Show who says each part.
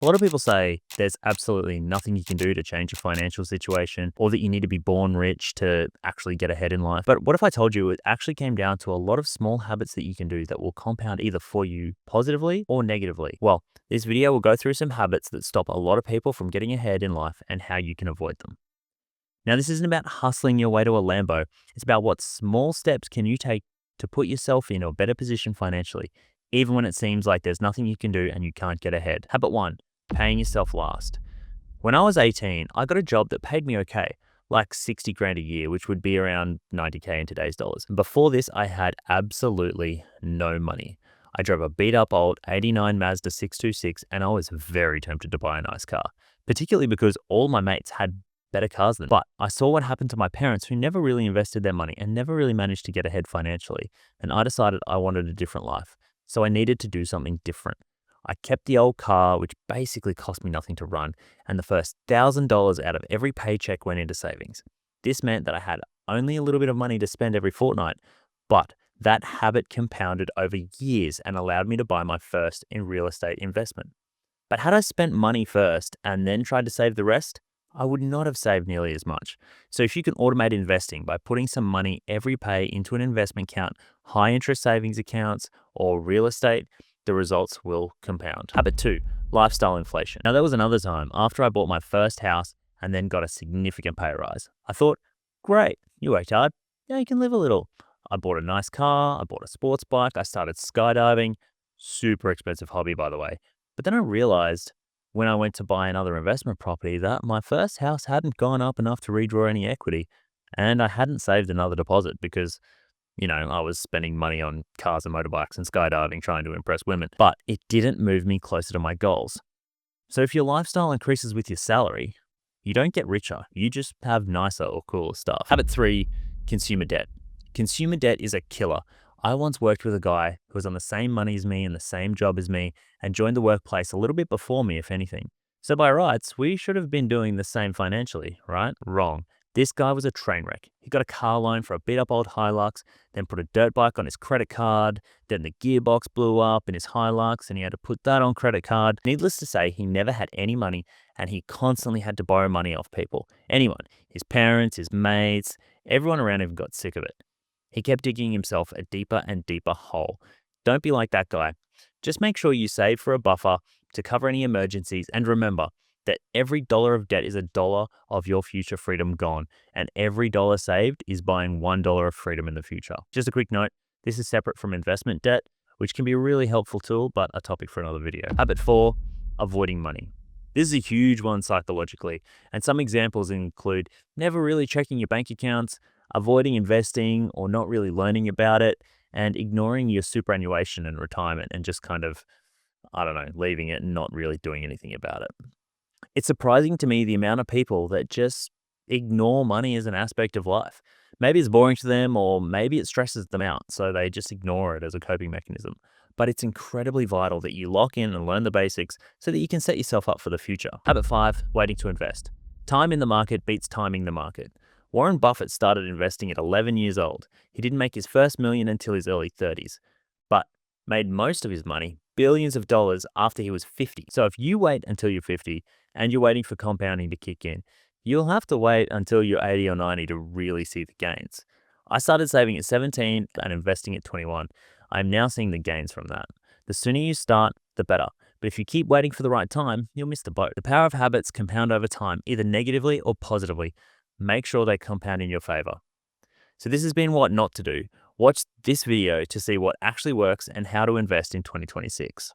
Speaker 1: A lot of people say there's absolutely nothing you can do to change your financial situation or that you need to be born rich to actually get ahead in life. But what if I told you it actually came down to a lot of small habits that you can do that will compound either for you positively or negatively? Well, this video will go through some habits that stop a lot of people from getting ahead in life and how you can avoid them. Now, this isn't about hustling your way to a Lambo. It's about what small steps can you take to put yourself in a better position financially, even when it seems like there's nothing you can do and you can't get ahead. Habit one, paying yourself last. When I was 18, I got a job that paid me okay, like 60 grand a year, which would be around 90K in today's dollars. And before this, I had absolutely no money. I drove a beat up old 89 Mazda 626 and I was very tempted to buy a nice car, particularly because all my mates had better cars than me. But I saw what happened to my parents who never really invested their money and never really managed to get ahead financially. And I decided I wanted a different life. So I needed to do something different. I kept the old car, which basically cost me nothing to run, and the first $1,000 out of every paycheck went into savings. This meant that I had only a little bit of money to spend every fortnight, but that habit compounded over years and allowed me to buy my first in real estate investment. But had I spent money first and then tried to save the rest, I would not have saved nearly as much. So if you can automate investing by putting some money every pay into an investment account, high interest savings accounts, or real estate, the results will compound. Habit two, lifestyle inflation. Now, there was another time after I bought my first house and then got a significant pay rise. I thought, great, you worked hard. Now you can live a little. I bought a nice car. I bought a sports bike. I started skydiving. Super expensive hobby, by the way. But then I realized when I went to buy another investment property that my first house hadn't gone up enough to redraw any equity. And I hadn't saved another deposit because I was spending money on cars and motorbikes and skydiving trying to impress women, but it didn't move me closer to my goals. So if your lifestyle increases with your salary, you don't get richer, you just have nicer or cooler stuff. Habit three, consumer debt. Consumer debt is a killer. I once worked with a guy who was on the same money as me and the same job as me and joined the workplace a little bit before me, if anything. So by rights, we should have been doing the same financially, right? Wrong. This guy was a train wreck. He got a car loan for a beat up old Hilux, then put a dirt bike on his credit card, then the gearbox blew up in his Hilux and he had to put that on credit card. Needless to say, he never had any money and he constantly had to borrow money off people. Anyone, his parents, his mates, everyone around him got sick of it. He kept digging himself a deeper and deeper hole. Don't be like that guy. Just make sure you save for a buffer to cover any emergencies and remember, that every dollar of debt is a dollar of your future freedom gone, and every dollar saved is buying $1 of freedom in the future. Just a quick note, this is separate from investment debt, which can be a really helpful tool, but a topic for another video. Habit four, avoiding money. This is a huge one psychologically, and some examples include never really checking your bank accounts, avoiding investing or not really learning about it, and ignoring your superannuation and retirement and just kind of, leaving it and not really doing anything about it. It's surprising to me the amount of people that just ignore money as an aspect of life. Maybe it's boring to them or maybe it stresses them out, so they just ignore it as a coping mechanism. But it's incredibly vital that you lock in and learn the basics so that you can set yourself up for the future. Habit five, waiting to invest. Time in the market beats timing the market. Warren Buffett started investing at 11 years old. He didn't make his first million until his early 30s, but made most of his money, billions of dollars, after he was 50. So if you wait until you're 50 and you're waiting for compounding to kick in, you'll have to wait until you're 80 or 90 to really see the gains. I started saving at 17 and investing at 21. I'm now seeing the gains from that. The sooner you start, the better. But if you keep waiting for the right time, you'll miss the boat. The power of habits compound over time, either negatively or positively. Make sure they compound in your favor. So this has been what not to do. Watch this video to see what actually works and how to invest in 2026.